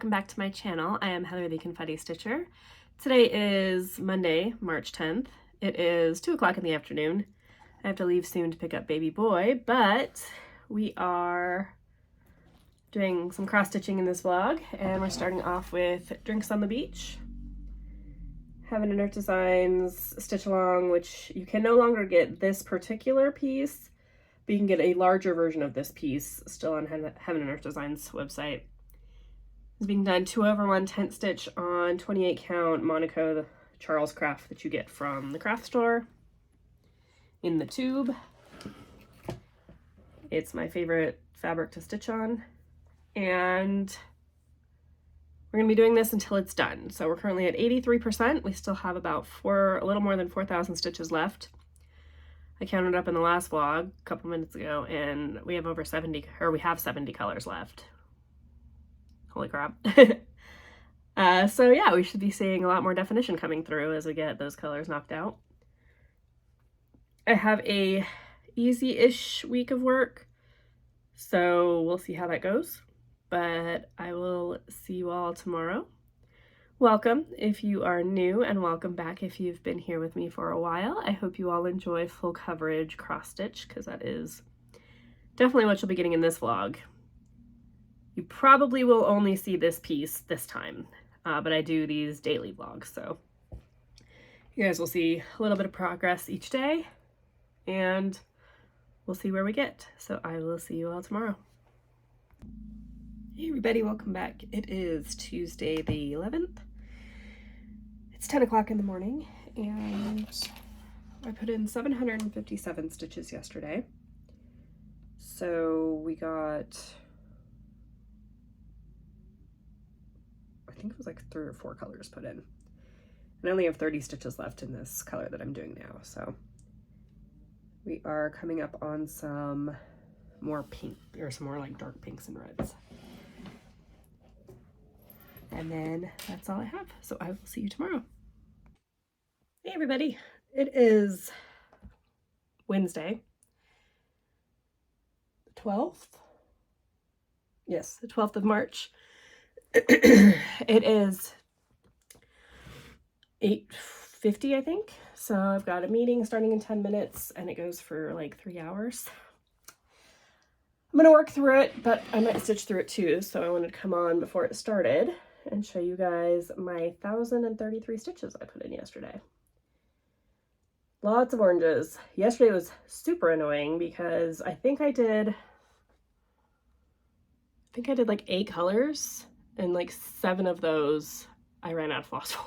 welcome back to my channel. I am Heather the Confetti Stitcher. Today is Monday, March 10th. It is 2 o'clock in the afternoon. I have to leave soon to pick up baby boy, but we are doing some cross stitching in this vlog, and we're starting off with Drinks on the Beach. Heaven and Earth Designs stitch along, which you can no longer get this particular piece, but you can get a larger version of this piece still on Heaven and Earth Designs website. It's being done 2/1 tent stitch on 28 count Monaco the Charles craft that you get from the craft store in the tube. It's my favorite fabric to stitch on, and we're going to be doing this until it's done. So we're currently at 83%. We still have about a little more than 4,000 stitches left. I counted up in the last vlog a couple minutes ago, and we have over 70, or we have 70 colors left. Holy crap. So yeah, we should be seeing a lot more definition coming through as we get those colors knocked out. I have a easy-ish week of work, so we'll see how that goes. But I will see you all tomorrow. Welcome if you are new, and welcome back if you've been here with me for a while. I hope you all enjoy full coverage cross stitch, because that is definitely what you'll be getting in this vlog. You probably will only see this piece this time, but I do these daily vlogs, so you guys will see a little bit of progress each day, and we'll see where we get. So I will see you all tomorrow. Hey everybody, welcome back. It is Tuesday the 11th. It's 10 o'clock in the morning, and I put in 757 stitches yesterday. So we got, I think it was like 3 or 4 colors put in. And I only have 30 stitches left in this color that I'm doing now. So we are coming up on some more pink, or some more like dark pinks and reds. And then that's all I have. So I will see you tomorrow. Hey everybody, it is Wednesday, the 12th. Yes, the 12th of March. It is 8:50, I think. So I've got a meeting starting in 10 minutes, and it goes for like 3 hours. I'm gonna work through it, but I might stitch through it too. So I wanted to come on before it started and show you guys my 1,033 stitches I put in yesterday. Lots of oranges. Yesterday was super annoying because I think I did like 8 colors, and like 7 of those I ran out of floss for.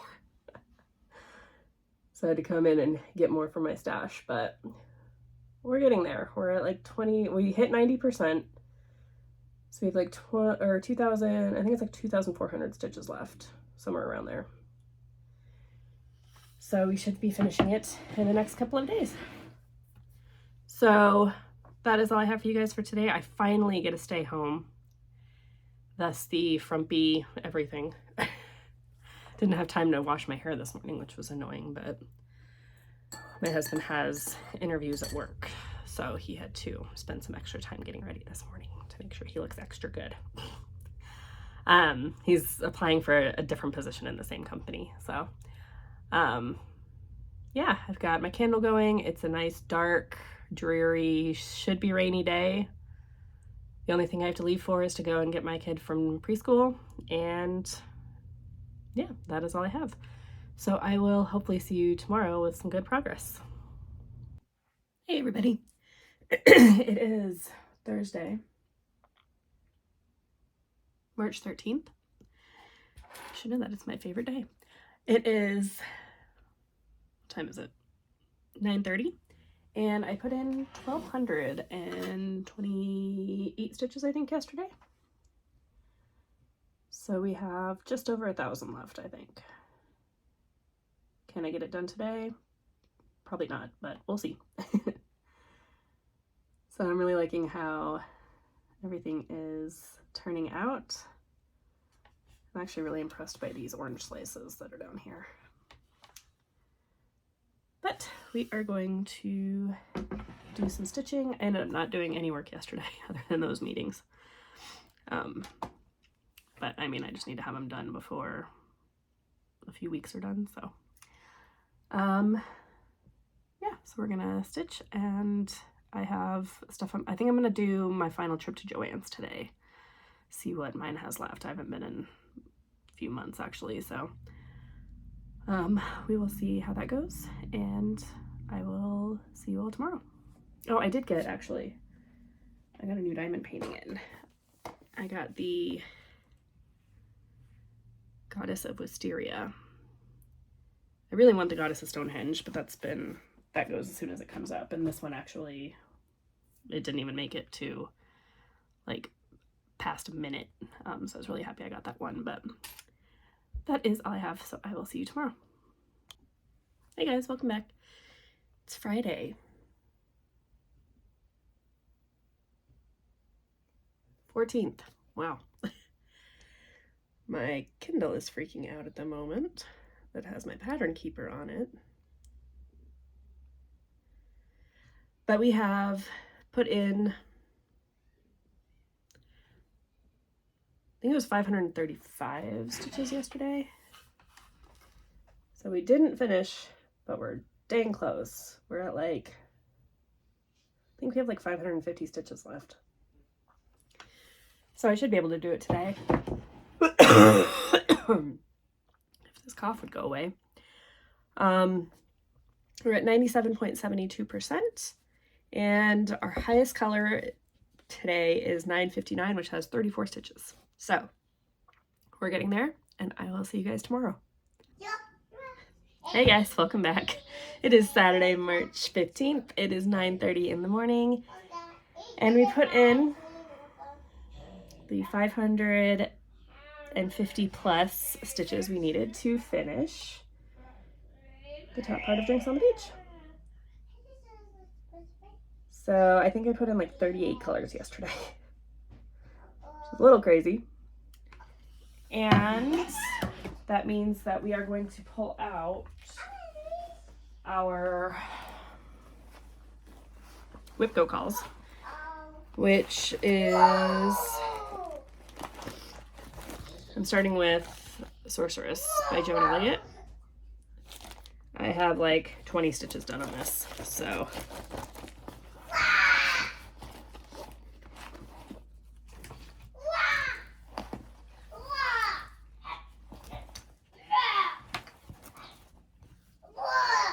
So I had to come in and get more for my stash, but we're getting there. We're at like 20, we hit 90%. So we have like 2,000, I think it's like 2,400 stitches left, somewhere around there. So we should be finishing it in the next couple of days. So that is all I have for you guys for today. I finally get to stay home. Thus the frumpy everything. Didn't have time to wash my hair this morning, which was annoying, but my husband has interviews at work, so he had to spend some extra time getting ready this morning to make sure he looks extra good. He's applying for a different position in the same company, so yeah, I've got my candle going. It's a nice dark, dreary, should be rainy day. The only thing I have to leave for is to go and get my kid from preschool, and yeah, that is all I have. So I will hopefully see you tomorrow with some good progress. Hey everybody. It is Thursday, March 13th. I should know that, it's my favorite day. It is, what time is it? 9:30. And I put in 1,228 stitches, I think, yesterday. So we have just over 1,000 left, I think. Can I get it done today? Probably not, but we'll see. So I'm really liking how everything is turning out. I'm actually really impressed by these orange slices that are down here. But we are going to do some stitching. I ended up not doing any work yesterday other than those meetings. But but I mean, I just need to have them done before a few weeks are done, so. Yeah, so we're gonna stitch, and I have stuff. I think I'm gonna do my final trip to Joann's today. See what mine has left. I haven't been in a few months actually, so we will see how that goes, and I will see you all tomorrow. Oh, I did get, actually, I got a new diamond painting in. I got the Goddess of Wisteria. I really want the Goddess of Stonehenge, but that goes as soon as it comes up. And this one actually, it didn't even make it to like past a minute. So I was really happy I got that one, but that is all I have. So I will see you tomorrow. Hey guys, welcome back. It's Friday. 14th. Wow. My Kindle is freaking out at the moment. That has my pattern keeper on it. But we have put in, I think it was 535 stitches yesterday. So we didn't finish, but we're dang close. We're at like, I think we have like 550 stitches left. So I should be able to do it today. If this cough would go away. We're at 97.72%, and our highest color today is 959, which has 34 stitches. So we're getting there, and I will see you guys tomorrow. Hey guys, welcome back. It is Saturday, March 15th. It is 9:30 in the morning, and we put in the 550 plus stitches we needed to finish the top part of Drinks on the Beach. So I think I put in like 38 colors yesterday, which is a little crazy. And that means that we are going to pull out our Whip Go Calls, which is, I'm starting with Sorceress by Joan Elliott. I have like 20 stitches done on this, so.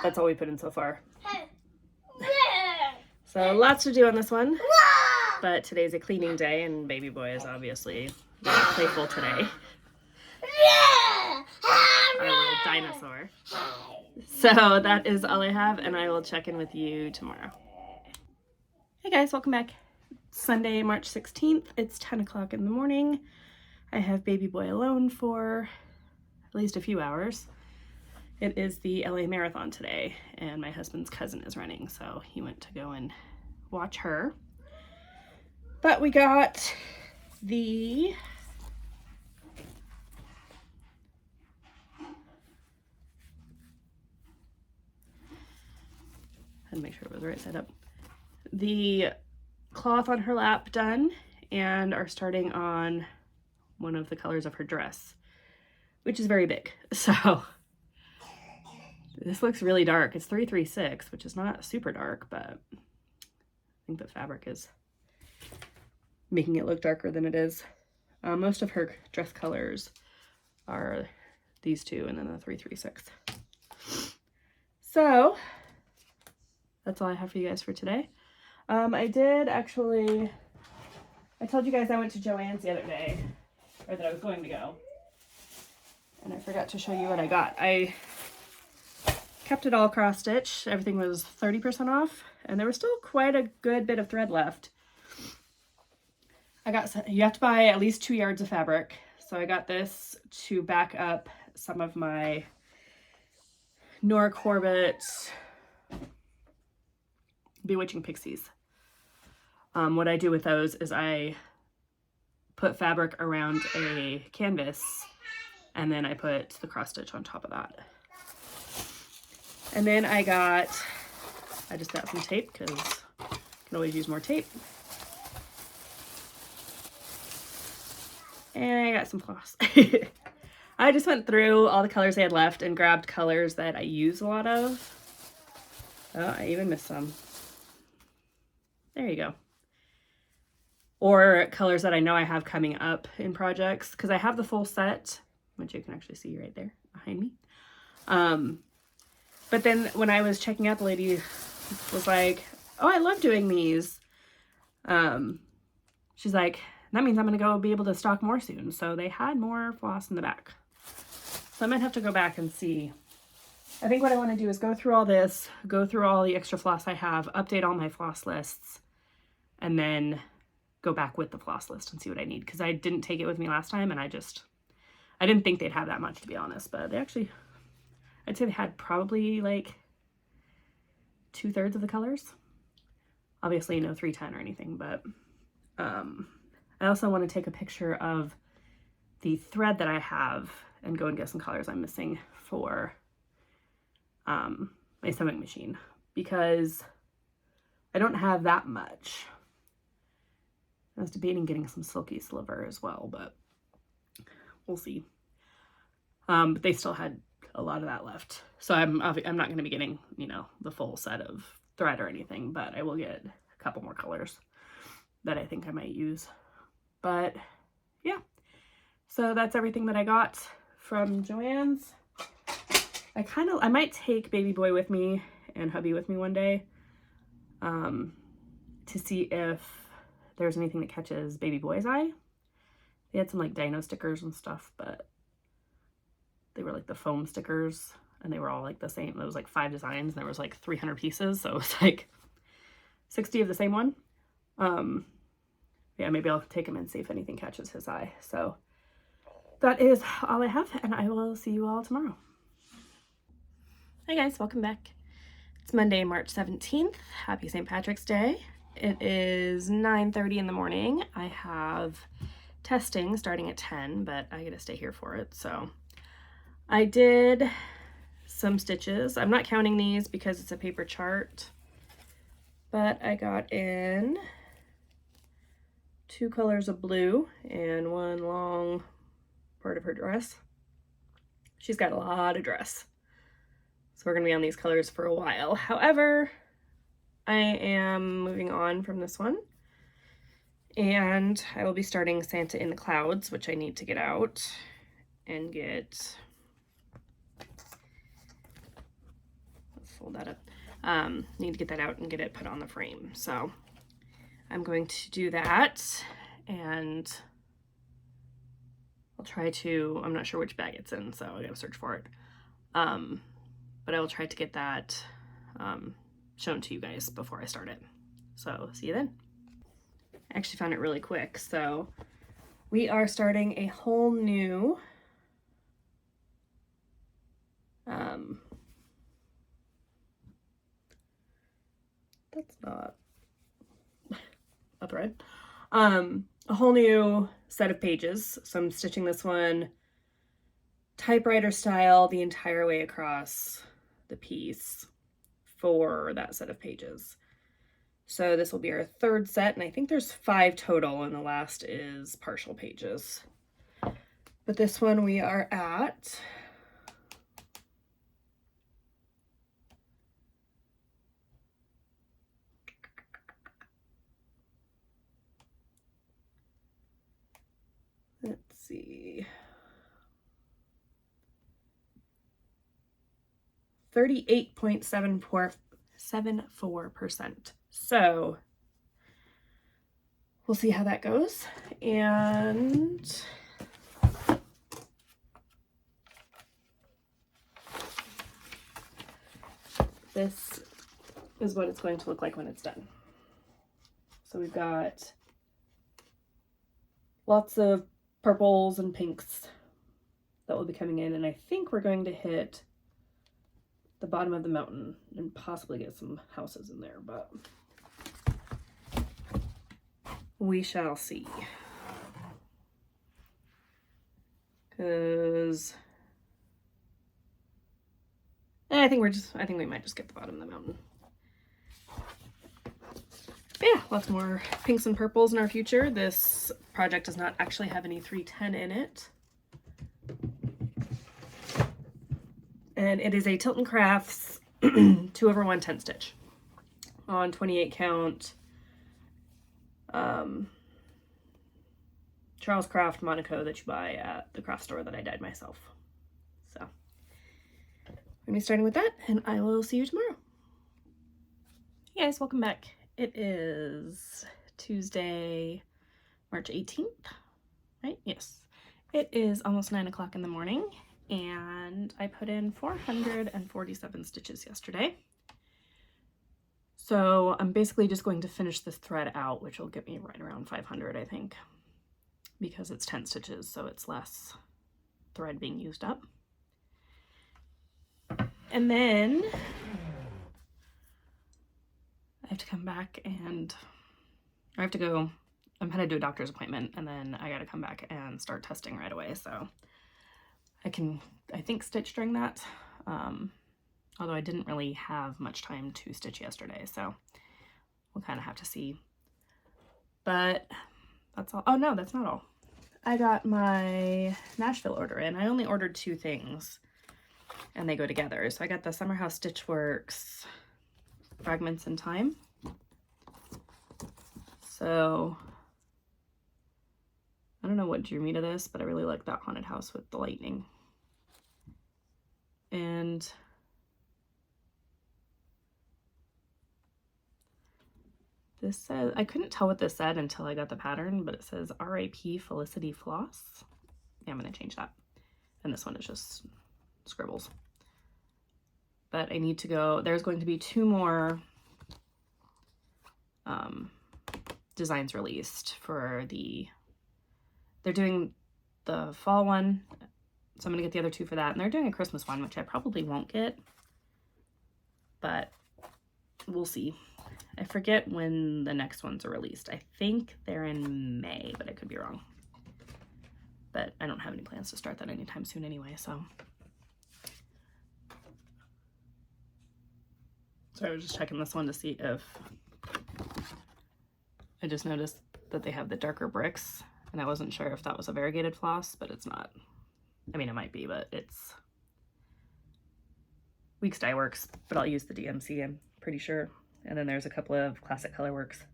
That's all we put in so far. So lots to do on this one, but today's a cleaning day and baby boy is obviously very playful today. Our little dinosaur. So that is all I have, and I will check in with you tomorrow. Hey guys, welcome back. Sunday, March 16th. It's 10 o'clock in the morning. I have baby boy alone for at least a few hours. It is the LA Marathon today, and my husband's cousin is running, so he went to go and watch her. But we got the and make sure it was the right side up. The cloth on her lap done, and are starting on one of the colors of her dress, which is very big. So this looks really dark. It's 336, which is not super dark, but I think the fabric is making it look darker than it is. Most of her dress colors are these two, and then the 336. So that's all I have for you guys for today. I did actually, I told you guys I went to Joann's the other day, or that I was going to go, and I forgot to show you what I got. I kept it all cross stitch. Everything was 30% off, and there was still quite a good bit of thread left. You have to buy at least 2 yards of fabric, so I got this to back up some of my Nora Corbett Bewitching Pixies. What I do with those is I put fabric around a canvas, and then I put the cross stitch on top of that. And then I just got some tape, because I can always use more tape. And I got some floss. I just went through all the colors I had left and grabbed colors that I use a lot of. Oh, I even missed some. There you go. Or colors that I know I have coming up in projects, because I have the full set, which you can actually see right there behind me. But then when I was checking out, the lady was like, oh, I love doing these. She's like, that means I'm going to go be able to stock more soon. So they had more floss in the back. So I might have to go back and see. I think what I want to do is go through all this, go through all the extra floss I have, update all my floss lists, and then go back with the floss list and see what I need. Because I didn't take it with me last time, and I didn't think they'd have that much, to be honest. But they actually, I'd say they had probably like 2/3 of the colors. Obviously no 310 or anything, but I also want to take a picture of the thread that I have and go and get some colors I'm missing for my sewing machine, because I don't have that much. I was debating getting some silky sliver as well, but we'll see. But they still had a lot of that left. So I'm not going to be getting, you know, the full set of thread or anything, but I will get a couple more colors that I think I might use. But yeah, so that's everything that I got from Joann's. I might take baby boy with me and hubby with me one day to see if there's anything that catches baby boy's eye. They had some like dino stickers and stuff, but they were like the foam stickers and they were all like the same. It was like 5 designs and there was like 300 pieces. So it was like 60 of the same one. Yeah, maybe I'll take him and see if anything catches his eye. So that is all I have, and I will see you all tomorrow. Hi guys, welcome back. It's Monday, March 17th. Happy St. Patrick's Day. It is 9:30 in the morning. I have testing starting at 10, but I gotta stay here for it. So I did some stitches. I'm not counting these because it's a paper chart, but I got in 2 colors of blue and 1 long part of her dress. She's got a lot of dress, so we're gonna be on these colors for a while. However, I am moving on from this one, and I will be starting Santa in the Clouds, which I need to get out and get, let's fold that up. Need to get that out and get it put on the frame. So I'm going to do that, and I'll try to, I'm not sure which bag it's in, so I gotta search for it. But I will try to get that shown to you guys before I start it. So see you then. I actually found it really quick. So we are starting a whole new that's not a thread. A whole new set of pages. So I'm stitching this one typewriter style the entire way across the piece for that set of pages. So this will be our 3rd set, and I think there's 5 total, and the last is partial pages. But this one we are at let's see, 38.74%. So we'll see how that goes. And this is what it's going to look like when it's done. So we've got lots of purples and pinks that will be coming in, and I think we're going to hit the bottom of the mountain and possibly get some houses in there, but we shall see. Because I think we might just get the bottom of the mountain. But yeah, lots more pinks and purples in our future. This project does not actually have any 310 in it. And it is a Tilton Crafts 2/110 stitch on 28 count Charles Craft Monaco that you buy at the craft store that I dyed myself. So I'm gonna be starting with that, and I will see you tomorrow. Hey guys, welcome back. It is Tuesday, March 18th, right? Yes. It is almost 9 o'clock in the morning, and I put in 447 stitches yesterday. So I'm basically just going to finish this thread out, which will get me right around 500, I think, because it's 10 stitches, so it's less thread being used up. And then I have to come back and I have to go, I'm headed to a doctor's appointment, and then I gotta come back and start testing right away. So I can, I think, stitch during that. Although I didn't really have much time to stitch yesterday, so we'll kind of have to see. But that's all. Oh no, that's not all. I got my Nashville order in. I only ordered 2 things and they go together. So I got the Summer House Stitchworks Fragments in Time. So I don't know what drew me to this, but I really like that haunted house with the lightning. And this says, I couldn't tell what this said until I got the pattern, but it says R.I.P. Felicity Floss. Yeah, I'm going to change that. And this one is just scribbles. But I need to go, there's going to be 2 more designs released for the, they're doing the fall one, so I'm going to get the other 2 for that. And they're doing a Christmas one, which I probably won't get, but we'll see. I forget when the next ones are released. I think they're in May, but I could be wrong. But I don't have any plans to start that anytime soon anyway, so. So I was just checking this one to see if, I just noticed that they have the darker bricks, and I wasn't sure if that was a variegated floss, but it's not. I mean, it might be, but it's Weeks Dye Works, but I'll use the DMC, I'm pretty sure. And then there's a couple of Classic Colorworks.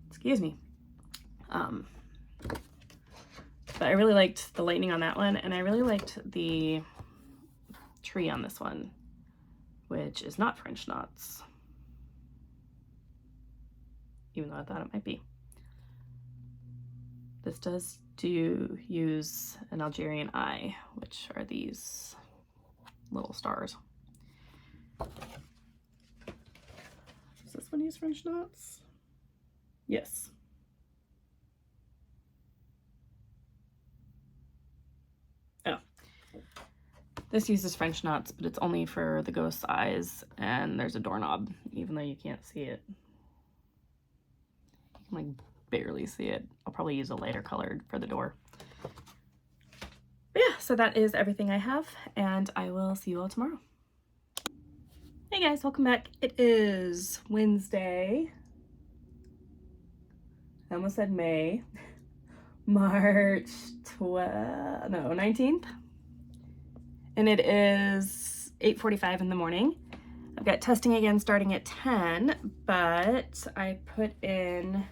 Excuse me. But I really liked the lightning on that one, and I really liked the tree on this one, which is not French knots, even though I thought it might be. This does use an Algerian eye, which are these little stars. Does this one use French knots? Yes. Oh. This uses French knots, but it's only for the ghost's eyes, and there's a doorknob, even though you can't see it. You can like barely see it. I'll probably use a lighter colored for the door. But yeah, so that is everything I have, and I will see you all tomorrow. Hey guys, welcome back. It is Wednesday. I almost said May. March 19th. And it is 8:45 in the morning. I've got testing again starting at 10, but I put in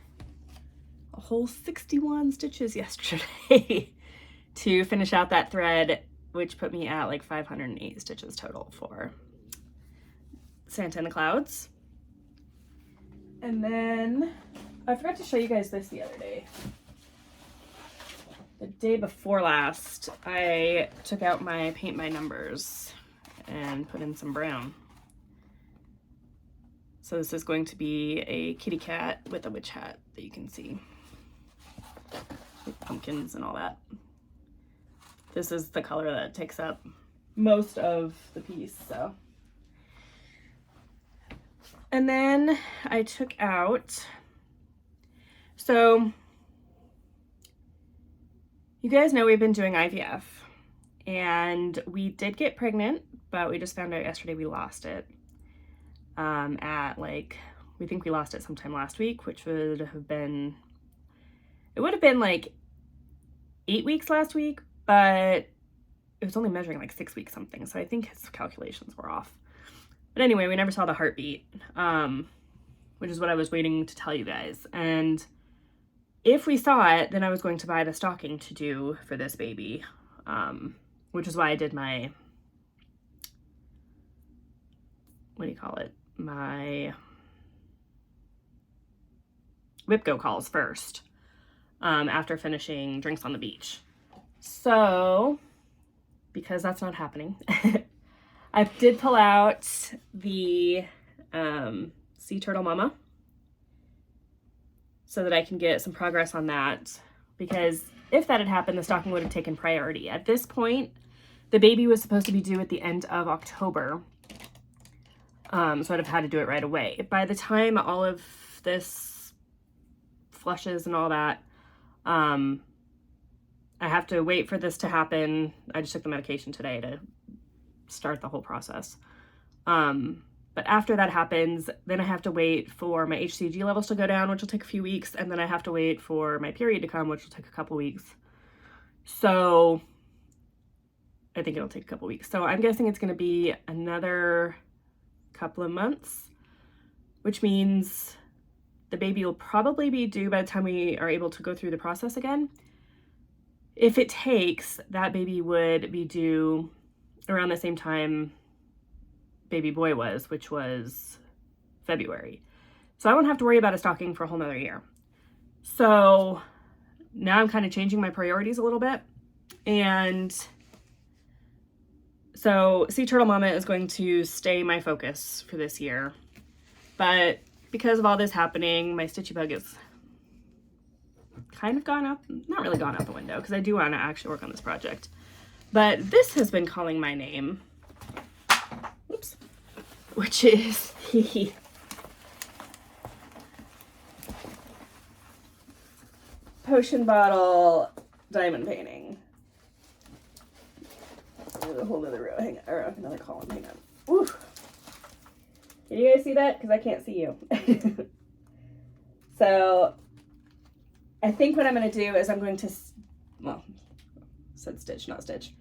a whole 61 stitches yesterday to finish out that thread, which put me at like 508 stitches total for Santa in the Clouds. And then I forgot to show you guys this the other day. The day before last, I took out my paint by numbers and put in some brown. So this is going to be a kitty cat with a witch hat that you can see, with pumpkins and all that. This is the color that takes up most of the piece, so. And then I took out, so you guys know we've been doing IVF, and we did get pregnant, but we just found out yesterday we lost it at like we think we lost it sometime last week, which would have been, it would have been like 8 weeks last week, but it was only measuring like 6 weeks something. So I think his calculations were off. But anyway, we never saw the heartbeat, which is what I was waiting to tell you guys. And if we saw it, then I was going to buy the stocking to do for this baby, which is why I did my, what do you call it? My Whip-Go calls first, after finishing drinks on the beach. So, because that's not happening, I did pull out the Sea Turtle Mama so that I can get some progress on that, because if that had happened, the stocking would have taken priority. At this point, the baby was supposed to be due at the end of October, so I'd have had to do it right away. By the time all of this flushes and all that, I have to wait for this to happen. I just took the medication today to start the whole process. But after that happens, then I have to wait for my HCG levels to go down, which will take a few weeks, and then I have to wait for my period to come, which will take a couple weeks. So I think it'll take a couple weeks. So I'm guessing it's going to be another couple of months, which means the baby will probably be due by the time we are able to go through the process again. If it takes, that baby would be due around the same time baby boy was, which was February. So I won't have to worry about a stocking for a whole nother year. So now I'm kind of changing my priorities a little bit. And so Sea Turtle Mama is going to stay my focus for this year. But because of all this happening, my Stitchy Bug is kind of gone up, not really gone out the window, because I do want to actually work on this project. But this has been calling my name, oops, which is the potion bottle diamond painting. There's a whole other row, hang on, or another column, hang on. Woo. Can you guys see that? Because I can't see you. So I think what I'm going to do is I'm going to, well, said stitch, not stitch,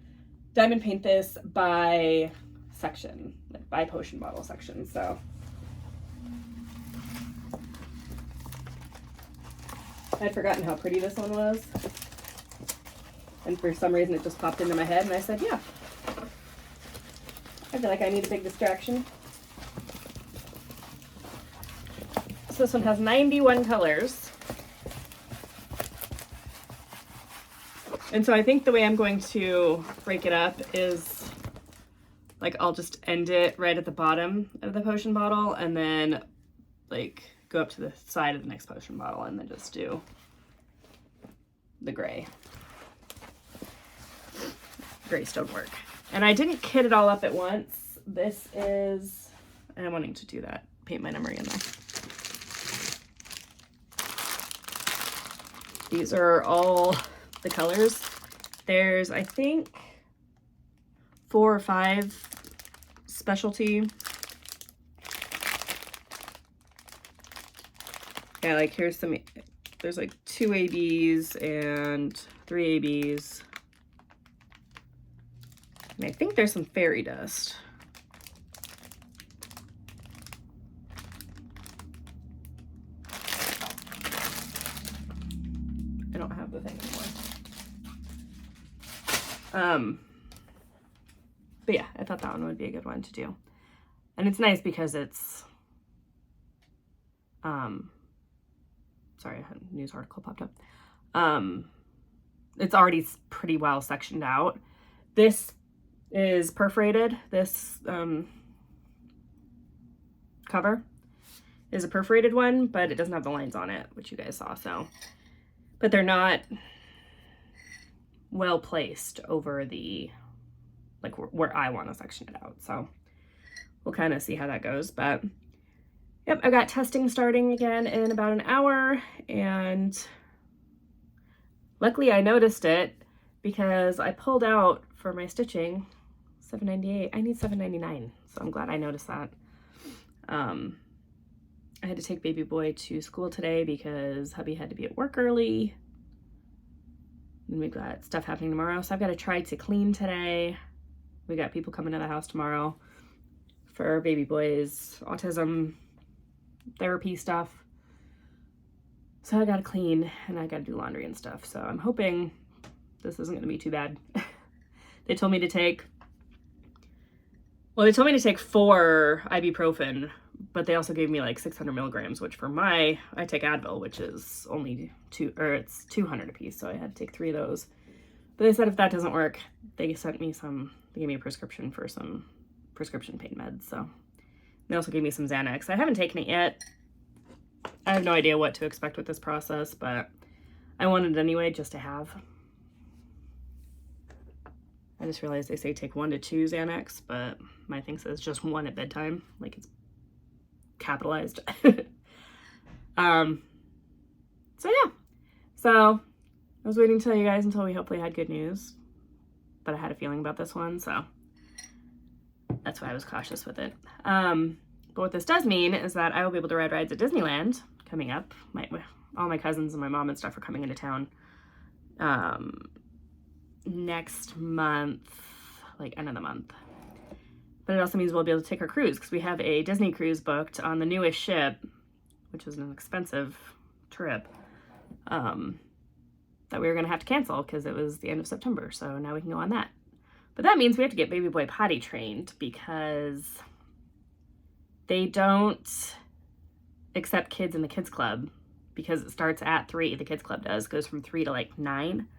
diamond paint this by section, like by potion bottle section. So I'd forgotten how pretty this one was, and for some reason it just popped into my head, and I said, yeah, I feel like I need a big distraction. So this one has 91 colors. And so I think the way I'm going to break it up is, like, I'll just end it right at the bottom of the potion bottle and then, like, go up to the side of the next potion bottle and then just do the gray. Gray stonework. And I didn't kit it all up at once. This is, and I'm wanting to do that, paint my number in there. These are all the colors. There's, I think, 4 or 5 specialty. Yeah, like here's some, there's like 2 ABs and 3 ABs. And I think there's some fairy dust. I don't have the thing anymore. But yeah, I thought that one would be a good one to do. And it's nice because it's, sorry, a news article popped up. It's already pretty well sectioned out. This is perforated. This cover is a perforated one, but it doesn't have the lines on it, which you guys saw, so. But they're not well placed over the, like where I want to section it out. So we'll kind of see how that goes. But yep, I got testing starting again in about an hour, and luckily I noticed it because I pulled out for my stitching $7.98. I need $7.99, so I'm glad I noticed that. I had to take baby boy to school today because hubby had to be at work early. And we've got stuff happening tomorrow. So I've got to try to clean today. We got people coming to the house tomorrow for baby boy's autism therapy stuff. So I got to clean and I got to do laundry and stuff. So I'm hoping this isn't going to be too bad. They told me to take 4 ibuprofen, but they also gave me like 600 milligrams, which I take Advil, which is only it's 200 a piece. So I had to take 3 of those. But they said if that doesn't work, they gave me a prescription for some prescription pain meds. So they also gave me some Xanax. I haven't taken it yet. I have no idea what to expect with this process, but I wanted it anyway just to have. I just realized they say take 1 to 2 Xanax, but my thing says just 1 at bedtime, like it's capitalized. So yeah. So I was waiting to tell you guys until we hopefully had good news, but I had a feeling about this one, so that's why I was cautious with it. But what this does mean is that I will be able to ride rides at Disneyland coming up. All my cousins and my mom and stuff are coming into town next month, like end of the month. But it also means we'll be able to take our cruise because we have a Disney cruise booked on the newest ship, which is an expensive trip, that we were going to have to cancel because it was the end of September. So now we can go on that. But that means we have to get baby boy potty trained because they don't accept kids in the kids club because it starts at 3. The kids club goes from 3 to like 9.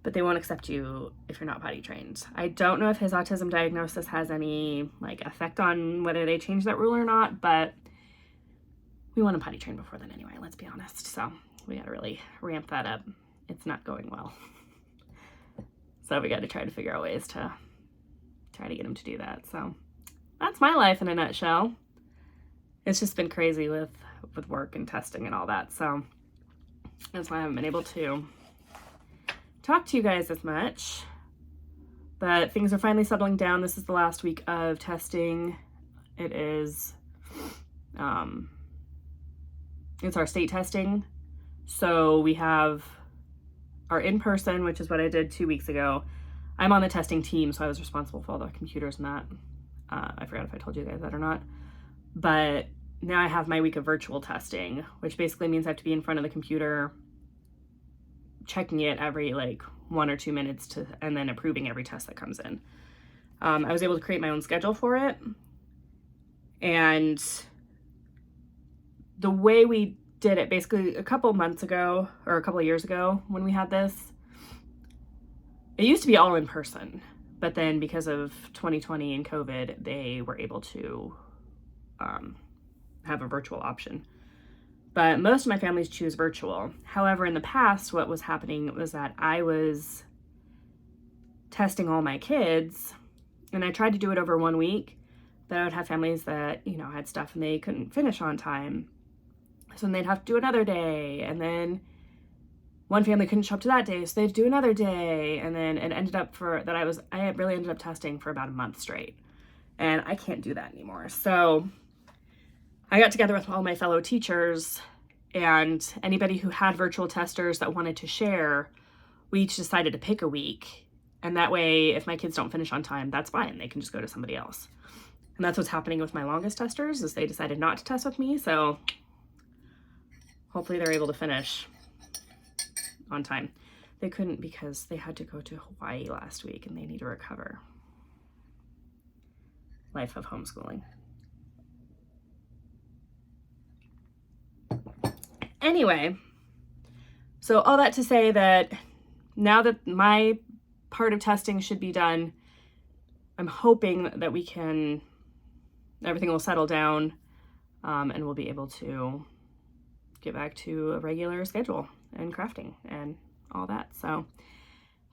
But they won't accept you if you're not potty trained. I don't know if his autism diagnosis has any like effect on whether they change that rule or not, but we want him potty trained before then anyway, let's be honest. So we got to really ramp that up. It's not going well. So we got to try to figure out ways to try to get him to do that. So that's my life in a nutshell. It's just been crazy with work and testing and all that. So that's why I haven't been able to talk to you guys as much, but things are finally settling down. This is the last week of testing. It is it's our state testing, so we have our in-person, which is what I did 2 weeks ago. I'm on the testing team, so I was responsible for all the computers and that. I forgot if I told you guys that or not, but now I have my week of virtual testing, which basically means I have to be in front of the computer checking it every like 1 or 2 minutes and then approving every test that comes in. I was able to create my own schedule for it. And the way we did it, basically a couple months ago or a couple of years ago when we had this, it used to be all in person, but then because of 2020 and COVID, they were able to have a virtual option. But most of my families choose virtual. However, in the past, what was happening was that I was testing all my kids, and I tried to do it over 1 week, but I would have families that, had stuff and they couldn't finish on time. So then they'd have to do another day, and then one family couldn't show up to that day, so they'd do another day, and then it ended up I really ended up testing for about a month straight, and I can't do that anymore. So I got together with all my fellow teachers and anybody who had virtual testers that wanted to share. We each decided to pick a week, and that way if my kids don't finish on time, that's fine, they can just go to somebody else. And that's what's happening with my longest testers, is they decided not to test with me, so hopefully they're able to finish on time. They couldn't because they had to go to Hawaii last week and they need to recover. Life of homeschooling. Anyway, so all that to say that now that my part of testing should be done, I'm hoping that everything will settle down, and we'll be able to get back to a regular schedule and crafting and all that. So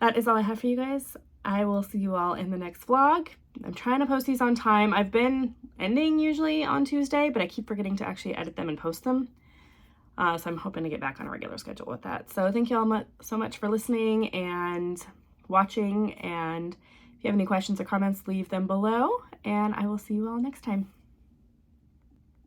that is all I have for you guys. I will see you all in the next vlog. I'm trying to post these on time. I've been ending usually on Tuesday, but I keep forgetting to actually edit them and post them. So I'm hoping to get back on a regular schedule with that. So thank you all so much for listening and watching. And if you have any questions or comments, leave them below, and I will see you all next time.